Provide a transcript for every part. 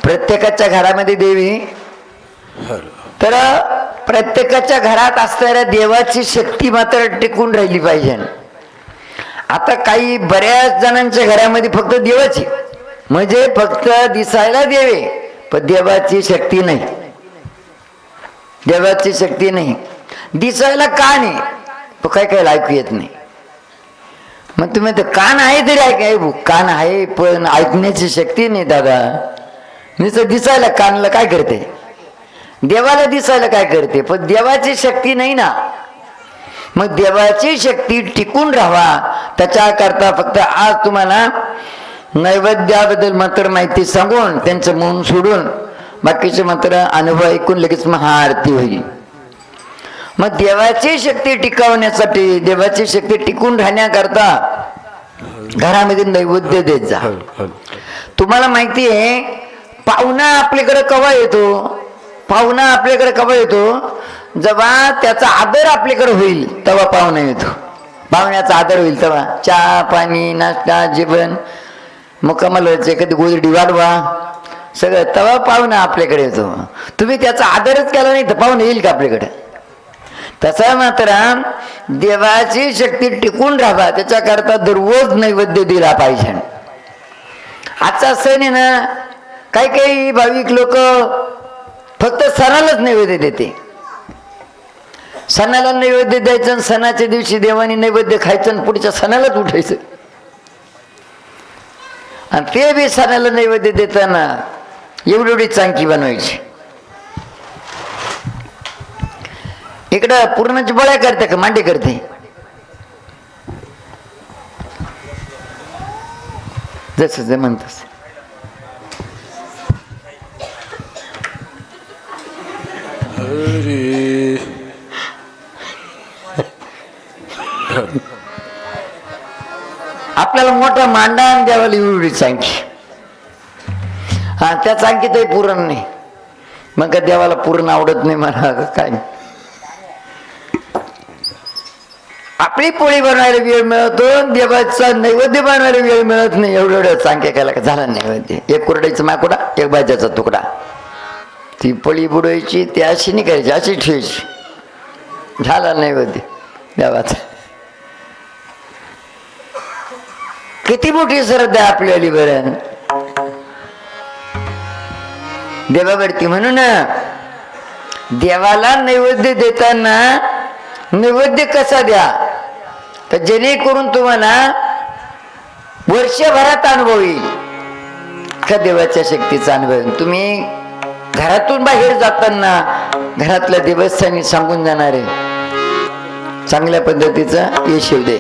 प्रत्येकाच्या घरामध्ये देवी, तर प्रत्येकाच्या घरात असणाऱ्या देवाची शक्ती मात्र टिकून राहिली पाहिजे. आता काही बऱ्याच जणांच्या घरामध्ये फक्त देवाची, म्हणजे फक्त दिसायला देवे, पण देवाची शक्ती नाही. देवाची शक्ती नाही, दिसायला कान आहे, तो काय काय ऐकू येत नाही. मग तुम्ही तर कान आहे तरी ऐकाय, कान आहे पण ऐकण्याची शक्ती नाही दादा. नुसतं दिसायला कानला काय करते, देवाला दिसायला काय करते, पण देवाची शक्ती नाही ना. मग देवाची शक्ती टिकून राहावा त्याच्याकरता फक्त आज तुम्हाला नैवेद्याबद्दल मात्र माहिती सांगून त्यांचं मौन सोडून बाकीचे मात्र अनुभव ऐकून लगेच महाआरती होईल. मग देवाची शक्ती टिकवण्यासाठी, देवाची शक्ती टिकून राहण्याकरता घरामध्ये नैवेद्य देत जा. तुम्हाला माहिती आहे पाहुणा आपल्याकडे केव्हा येतो, पाहुणा आपल्याकडे केव्हा येतो, जेव्हा त्याचा आदर आपल्याकडे होईल तेव्हा पाहुणा येतो. पाहुण्याचा आदर होईल तेव्हा चहा पाणी नाश्ता जेवण मुक्कामाला एखादी गोदडी वाढवा सगळं, तेव्हा पाहुणा आपल्याकडे येतो. तुम्ही त्याचा आदरच केला नाही तर पाहुणा येईल का आपल्याकडे. तसा मात्र देवाची शक्ती टिकून राहावा त्याच्याकरता दररोज नैवेद्य दिला पाहिजे. आजचा सण आहे ना, काही काही भाविक लोक फक्त सणालाच नैवेद्य देते. सणाला नैवेद्य द्यायचं, सणाच्या दिवशी देवानी नैवेद्य खायचं आणि पुढच्या सणालाच उठायचं. आणि ते बी सणाला नैवेद्य देताना एवढी एवढी चांकी बनवायची. इकडं पूर्णाची बळ्या करते का मांडे करते, जसं जे म्हणतस. आपल्याला मोठा मांडा आणि देवाला एवढी चांकी, हा त्या चांकीतही पुरण नाही. मग का देवाला पुरण आवडत नाही मला काय. आपली पोळी बनवायला वेळ मिळतो, देवाचा नैवेद्य बनवायला वेळ मिळत नाही. एवढं एवढं चांक्या केला का झाला नैवेद्य. एक कुरडीचा माकुडा, एक भाज्याचा तुकडा, ती पोळी बुडवायची, ती अशी नाही करायची, अशी ठेवायची, झाला नैवेद्य देवाचा. किती मोठी श्रद्धा आपल्याली बरं देवावरती. म्हणून देवाला नैवेद्य देताना नैवेद्य कसा द्या तर जेणेकरून तुम्हाला वर्षभरात अनुभव येईल का देवाच्या शक्तीचा अनुभव. तुम्ही घरातून बाहेर जाताना घरातल्या देवस्थानी सांगून जाणार आहे चांगल्या पद्धतीचं यश येऊ दे.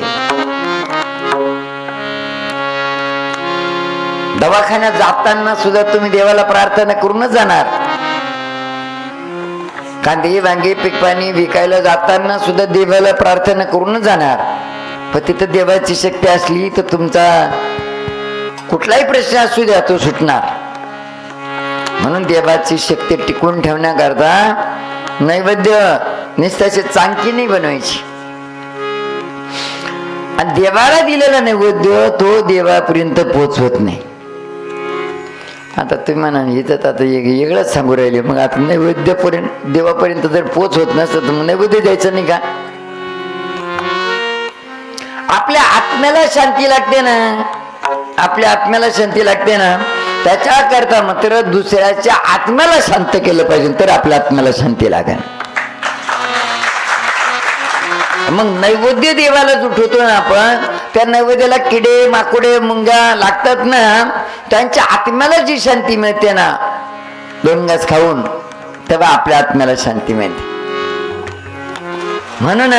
दवाखान्यात जाताना सुद्धा तुम्ही देवाला प्रार्थना करूनच जाणार. कांदे वांगे पीक पाणी विकायला जाताना सुद्धा देवाला प्रार्थना करूनच जाणार. पण तिथं देवाची शक्ती असली तर तुमचा कुठलाही प्रश्न असू द्या तो सुटणार. म्हणून देवाची शक्ती टिकून ठेवण्याकरता नैवेद्य निस्ताची चांकी नाही बनवायची. आणि देवाला दिलेला नैवेद्य तो देवापर्यंत पोचवत नाही. आता तुम्ही म्हणा इथं आता वेगळंच सांगू राहिले. मग आता नैवेद्यपर्यंत देवापर्यंत जर पोच होत नसतं तर मग नैवेद्य द्यायचं नाही का. आपल्या आत्म्याला शांती लागते ना, आपल्या आत्म्याला शांती लागते ना, त्याच्याकरता मात्र दुसऱ्याच्या आत्म्याला शांत केलं पाहिजे तर आपल्या आत्म्याला शांती लागेल. मग नैवेद्य देवाला उठवतो ना आपण, त्या नैवेद्याला किडे माकुडे मुंग्या लागतात ना, त्यांच्या आत्म्याला जी शांती मिळते ना दोन घास खाऊन, तेव्हा आपल्या आत्म्याला शांती मिळते. म्हणून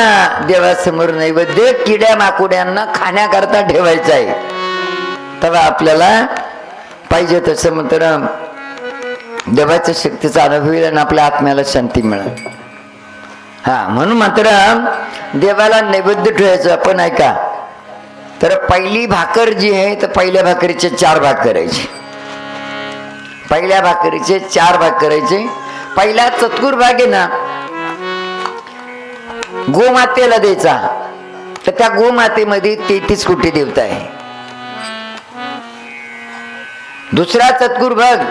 देवासमोर नैवेद्य किड्या माकुड्यांना खाण्याकरता ठेवायचं आहे. तेव्हा आपल्याला पाहिजे तसं मात्र देवाच्या शक्तीचा अनुभव येईल आणि आपल्या आत्म्याला शांती मिळेल. हा म्हणून मात्र देवाला नैवेद्य ठेवायचं. आपण ऐका तर पहिली भाकर जी आहे तर पहिल्या भाकरीचे 4 भाग करायचे. पहिल्या भाकरीचे 4 भाग करायचे. पहिला चतुर भाग आहे ना गोमातेला द्यायचा. तर त्या गोमातेमध्ये 33 कोटी देवता आहे. दुसरा चतुर भाग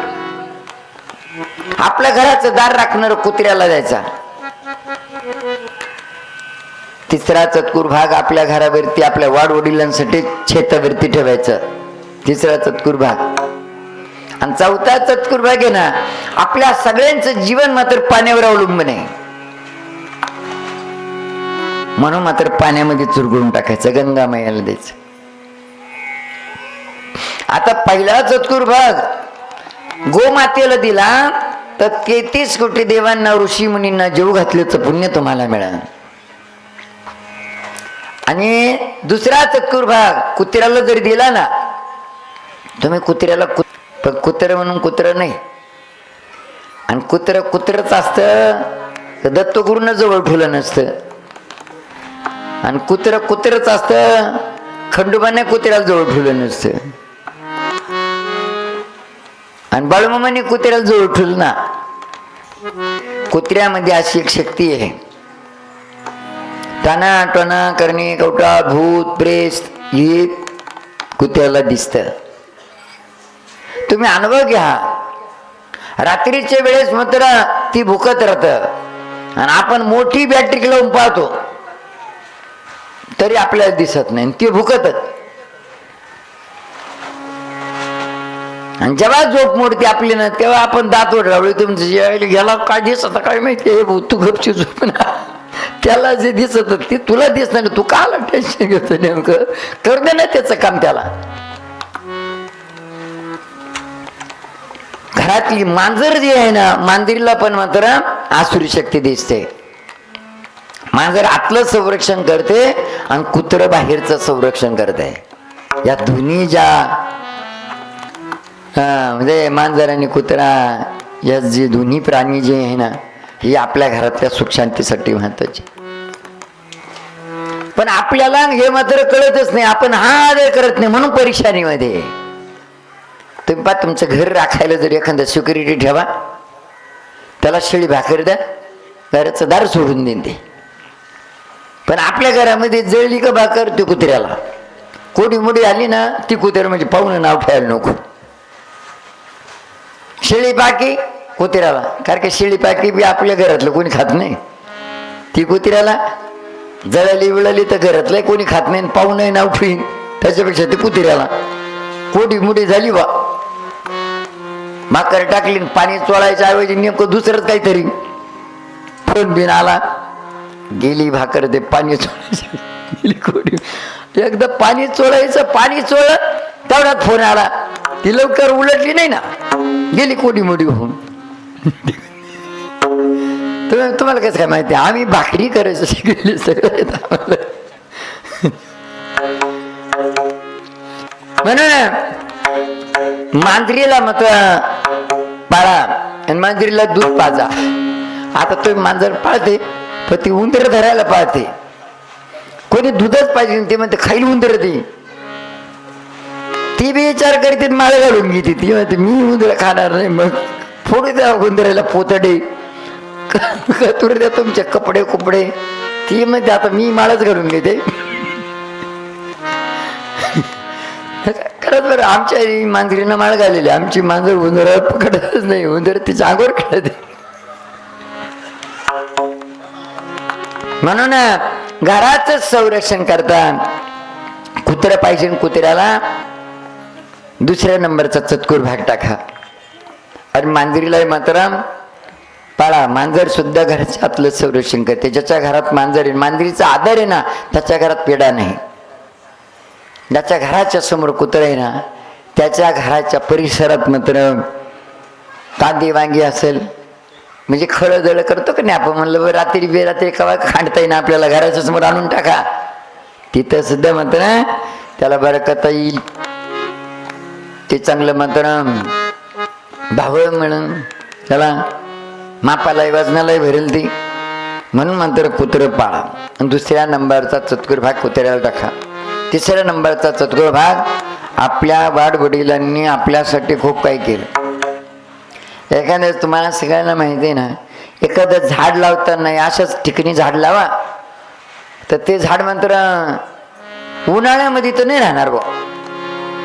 आपल्या घराचं दार राखणार कुत्र्याला द्यायचा. तिसरा चतकुर भाग आपल्या घरावरती आपल्या वाडवडिलांसाठी छेतावरती ठेवायचं. तिसरा चतकुर भाग. आणि चौथा चतकुर भाग आहे ना, आपल्या सगळ्यांचं जीवन मात्र पाण्यावर अवलंबून आहे, म्हणून मात्र पाण्यामध्ये चुरगळून टाकायचं, गंगा मैयाला द्यायचं. आता पहिला चतकुर भाग गोमातेला दिला तर 33 कोटी देवांना ऋषी मुनींना जेव घातल्याचं पुण्य तुम्हाला मिळालं. आणि दुसरा चतकुर भाग कुत्र्याला जर दिला ना, तुम्ही कुत्र्याला पण कुत्र म्हणून कुत्र नाही, आणि कुत्रच असतं तर दत्तगुरूंना जवळ ठेवलं नसतं, आणि कुत्रच असतं खंडोबाने कुत्र्याला जवळ ठेवलं नसतं, आणि बाळूमामाने कुत्र्याला जवळ ठेवलं ना. कुत्र्यामध्ये अशी एक शक्ती आहे, टाना टणा करणे, कवटा भूत प्रेत हे कुत्र्याला दिसतं. तुम्ही अनुभव घ्या. रात्रीच्या वेळेस मात्र ती भुकत राहत, आणि आपण मोठी बॅटरी लावून पाहतो तरी आपल्याला दिसत नाही, ती भुकतच. आणि जेव्हा झोप मोडते आपली ना, तेव्हा आपण दात ओढावळे, तुमचं याला काय दिसत काय माहिती, तू गपची झोप ना, त्याला जे दिसत ते तुला दिसत नाही, तू काला टेन्शन घेतो, नेमकं कर दे ना त्याचं काम त्याला. घरातली मांजर जी आहे ना, मांजरीला पण मात्र आसुरी शक्ती दिसते. मांजर आतलं संरक्षण करते आणि कुत्र बाहेरचं संरक्षण करते. या दोन्ही ज्या म्हणजे मांजर आणि कुत्रा या जे दोन्ही प्राणी जे आहे ना, हे आपल्या घरातल्या सुख शांतीसाठी महत्वाचे. पण आपल्याला हे मात्र कळतच नाही, आपण हा आदर करत नाही, म्हणून परेशानीमध्ये. तुम्ही पहा, तुमचं घर राखायला जर एखादा सिक्युरिटी ठेवा, त्याला शेळी भाकर द्या, घराचं दार सोडून देईन ते. पण आपल्या घरामध्ये जळली का भाकर ते कुत्र्याला, कोडी मोडी आली ना ती कुत्र्या म्हणजे पाहुणं नाव ठेवायला नको. शेळी पाकी कुत्र्याला, कारण की शेळी पाकी बी आपल्या घरातलं कोणी खात नाही, ती कुत्र्याला जळाली विळाली तर घरातलं कोणी खात नाही, पाहुणं नाव ठेवीन, त्याच्यापेक्षा ती कुत्र्याला. कोडी मोडी झाली बा, भाकर टाकली, पाणी चोळायच्या ऐवजी नेमकं दुसरंच काहीतरी, फोन बिन आला, गेली भाकर, ते पाणी चोळायचं, गेली कोडी. एकदा पाणी चोळायचं, पाणी चोळलं तेवढ्यात फोन आला, ती लवकर उलटली नाही ना, गेली कोडी मोडी होऊन. तुम्हाला कसं काय माहिती, आम्ही भाकरी करायचं शिकले सगळं म्हणून मांजरीला मत पाळा आणि मांजरीला दूध पाजा. आता तुम्ही मांजर पाळते, पण ती उंदर धरायला पाळते. कोणी दूधच पाहिजे, ते म्हणते खाईल उंदर, ती बी विचार करते, माळ घालून घेते. ती म्हणते मी उंदर खाणार नाही, मग फोडू द्या उंदराला पोतडे, कतूर द्या तुमचे कपडे कुपडे. ती म्हणते आता मी माळच घालून घेते. खरंच बरं, आमच्या मांजरीनं माळ घालेली, आमची मांजर उंदराला पकडतच नाही, उंदर तिच्या अंगावर खेळते. म्हणून घराचं संरक्षण करतात कुत्रा पाहिजे. कुत्र्याला दुसऱ्या नंबरचा चतकुर भाग टाका, आणि मांजरीला मात्र पाळा. मांजर सुद्धा घराच्या आतलं संरक्षण करते. ज्याच्या घरात मांजर आहे, मांजरीचा आदर आहे ना, त्याच्या घरात पेडा नाही. ज्याच्या घराच्या समोर कुत्रा आहे ना, त्याच्या घराच्या परिसरात मात्र कांदे वांगी असेल, म्हणजे खळदळ करतो का नाही आपण, म्हणलं रात्री बेरात्री कवा खांडता येईना आपल्याला, घराच्या समोर आणून टाका, तिथं सुद्धा मात्र त्याला बरकत येईल. ते चांगलं मात्र भावळ म्हणून त्याला मापालाही वजनालाही भरेल ती, म्हणून मात्र कुत्र पाळा. आणि दुसऱ्या नंबरचा चतकुर भाग कुत्र्याला टाका. तिसऱ्या नंबरचा चतकुर भाग, आपल्या वाडवडिलांनी आपल्यासाठी खूप काही केलं. एखाद्या तुम्हाला सगळ्यांना माहिती आहे ना, एखादं झाड लावताना अशाच ठिकाणी झाड लावा, तर ते झाड मात्र उन्हाळ्यामध्ये तर नाही राहणार बा,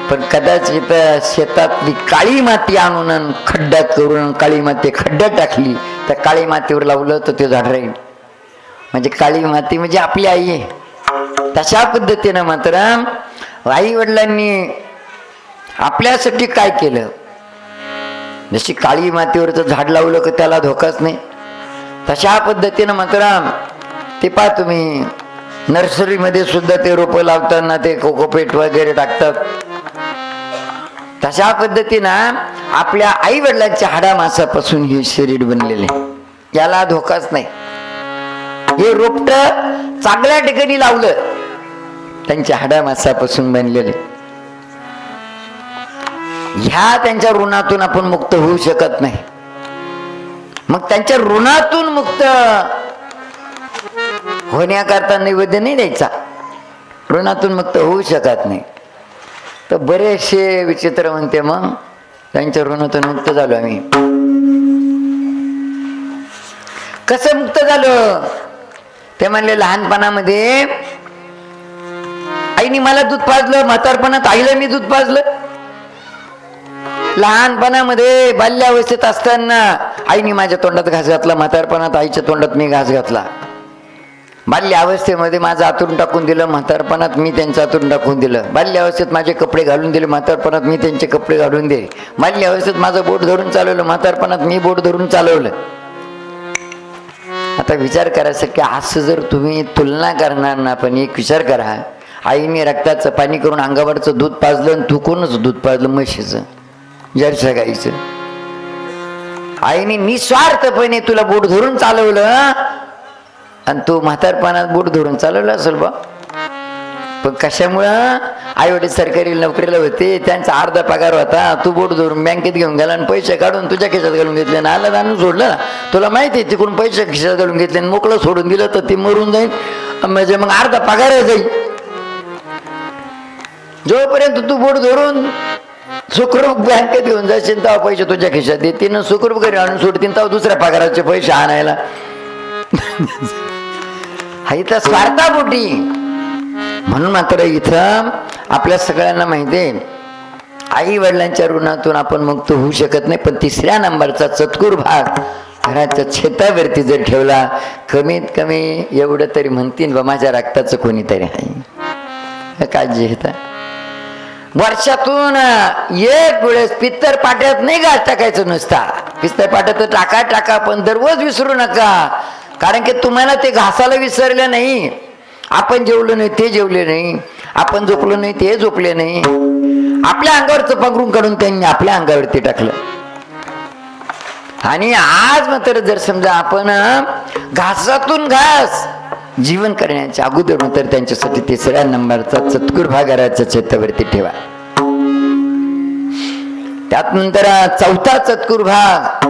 पण कदाचित शेतातली काळी माती आणून खड्डा करून काळी माती खड्ड्यात टाकली तर काळी मातीवर लावलं तर ते झाड राहील. म्हणजे काळी माती म्हणजे आपली आई आहे. तशा पद्धतीनं मात्र आई वडिलांनी आपल्यासाठी काय केलं, जशी काळी मातीवरचं झाड लावलं की त्याला धोकाच नाही, तशा पद्धतीनं मात्र ते पहा तुम्ही नर्सरीमध्ये सुद्धा ते रोपं लावताना ते कोकोपेट वगैरे टाकतात. तशा पद्धतीनं आपल्या आई वडिलांच्या हाडामासापासून हे शरीर बनलेले, याला धोकाच नाही. हे रोपट चांगल्या ठिकाणी लावलं त्यांच्या हाडामासापासून बनलेले, ह्या त्यांच्या ऋणातून आपण मुक्त होऊ शकत नाही. मग त्यांच्या ऋणातून मुक्त होण्याकरता नैवेद्य नाही द्यायचा, ऋणातून मुक्त होऊ शकत नाही. तर बरेचसे विचित्र म्हणते मग त्यांच्या ऋणातून मुक्त झालो आम्ही. कसं मुक्त झालं ते म्हणले, लहानपणामध्ये आईने मला दूध पाजलं, म्हातारपणात आईला मी दूध पाजलं. लहानपणामध्ये बाल्यावस्थेत असताना आईने माझ्या तोंडात घास घातला, म्हातारपणात आईच्या तोंडात मी घास घातला. बाल्यावस्थेमध्ये माझं आतून टाकून दिलं, म्हातारपणात मी त्यांचं आतून टाकून दिलं. बाल्यावस्थेत माझे कपडे घालून दिले, म्हातारपणात मी त्यांचे कपडे घालून दिले. बाल्यावस्थेत माझं बोट धरून चालवलं, म्हातारपणात मी बोट धरून चालवलं. आता विचार करायचं की असं जर तुम्ही तुलना करणार ना, पण एक विचार करा, आईने रक्ताचं पाणी करून अंगावरचं दूध पाजलं आणि तू कोणच दूध पाजलं, म्हशीचं जरशा गाईचं. आईने निस्वार्थपणे तुला बोट धरून चालवलं आणि तू म्हातारपणात बोट धरून चालवलं असेल बा. पण कशामुळं? आई वडील सरकारी नोकरीला होते, त्यांचा अर्धा पगार होता, तू बोट धरून बँकेत घेऊन गेला आणि पैसे काढून तुझ्या खिशात घालून घेतले ना, आला आणून सोडलं. तुला माहिती आहे तिकडून पैसे खिशात घालून घेतले आणि मोकळं सोडून दिलं तर ते मरून जाईल, म्हणजे मग अर्धा पगार जाईल. जोपर्यंत तू बोट धरून सुखरूप बँकेत घेऊन जाशील तेव्हा पैसे तुझ्या खिशात येतील, सुखरूप घरी आणून सोडतील तेव्हा दुसऱ्या पगाराचे पैसे आणायला. हा इथं स्वार्थापोटी. म्हणून मात्र इथं आपल्या सगळ्यांना माहिती आहे, आई वडिलांच्या ऋणातून आपण मुक्त होऊ शकत नाही. पण तिसऱ्या नंबरचा चतकुर भाग घराच्या छतावरती जर ठेवला, कमीत कमी एवढं तरी म्हणतील बा माझ्या रक्ताचं कोणीतरी आहे. काळजी घेता वर्षातून एक वेळेस पित्तर पाट्यात नाही घास टाकायचं, नुसता पित्तर पाट्यात टाका टाका, पण दररोज विसरू नका. कारण की तुम्हाला ते घासाला विसरलं नाही, आपण जेवलो नाही ते जेवले नाही, आपण झोपलो नाही ते झोपले नाही, आपल्या अंगावरचं पांघरून काढून त्यांनी आपल्या अंगावरती टाकलं. आणि आज मात्र जर समजा आपण घासातून घास जीवन करण्याच्या अगोदर मात्र त्यांच्यासाठी तिसऱ्या नंबरचा चतकुर भाग घराच्या छतावरती ठेवा. त्यात नंतर चौथा चतकुर भाग,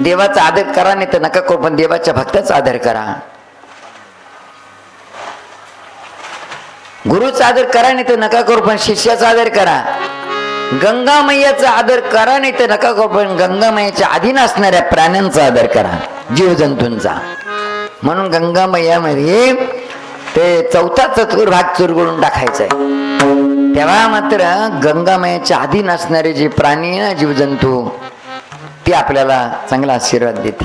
देवाचा आदर करा, नाही तर नका करू, पण देवाच्या भक्ताचा आदर करा. गुरुचा आदर करा, नाही तर नका करू, पण शिष्याचा आदर करा. गंगा मैयाचा आदर करा, नाही तर नका करू, पण गंगा मैयाच्या अधीन असणाऱ्या प्राण्यांचा आदर करा, जीवजंतूंचा. म्हणून गंगा मैयामध्ये ते चौथा चतुर भाग चुरगळून टाकायचा आहे. तेव्हा मात्र गंगा मैयाच्या अधीन असणारे जे प्राणी ना, जीवजंतू, ते आपल्याला चांगला आशीर्वाद देते.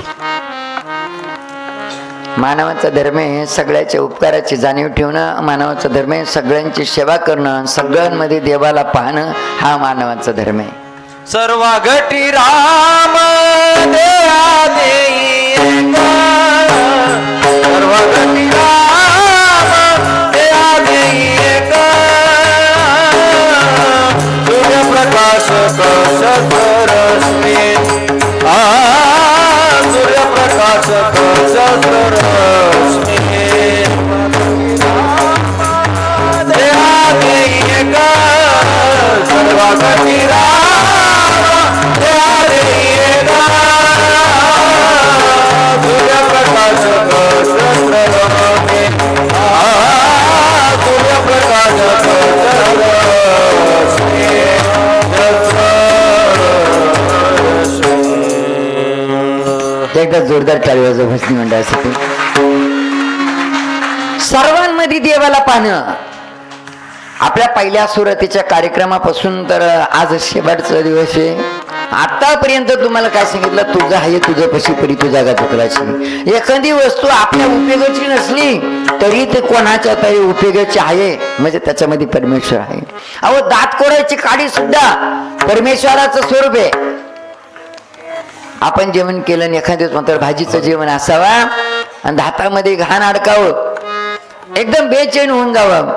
मानवाचा धर्म आहे सगळ्याच्या उपकाराची जाणीव ठेवणं, मानवाचा धर्म आहे सगळ्यांची सेवा करणं, सगळ्यांमध्ये देवाला पाहणं, हा मानवाचा धर्म आहे. सर्व घटी राम देवा देई, सर्व घटी राम देवा देई, सूर्यप्रकाश कशरश्मी, सूर्यप्रकाश कशरश्मी, देवा देई, सर्व घटी एकदा जोरदार टाळी वाजवा भजनी मंडळासाठी. सर्वांमध्ये देवाला पाहणं आपल्या पहिल्या सुरुवातीच्या कार्यक्रमापासून तर आज शेवटचा दिवस आहे. आतापर्यंत तुम्हाला काय सांगितलं, तुझं आहे तुझं पशी परी तुझ्या गाजकराची. एखादी वस्तू आपल्या उपयोगाची नसली तरी ते कोणाच्या तरी उपयोगाची आहे, म्हणजे त्याच्यामध्ये परमेश्वर आहे. अहो, दात कोडायची काडी सुद्धा परमेश्वराचं स्वरूप आहे. आपण जेवण केलं आणि एखाद्या दिवस मात्र भाजीचं जेवण असावा आणि दातामध्ये घाण अडकावं, एकदम बेचैन होऊन जावं.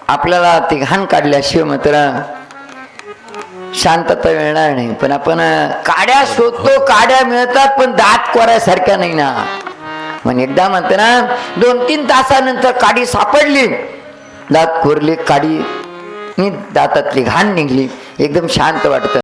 आपल्याला ती घाण काढल्याशिवाय मात्र शांतता मिळणार नाही. पण आपण काड्या शोधतो, काड्या मिळतात, पण दात कोरायसारख्या नाही ना. मग एकदा म्हणते ना, 2-3 तासानंतर काडी सापडली, दात कोरली, काडी दातातली घाण निघली, एकदम शांत वाटतं.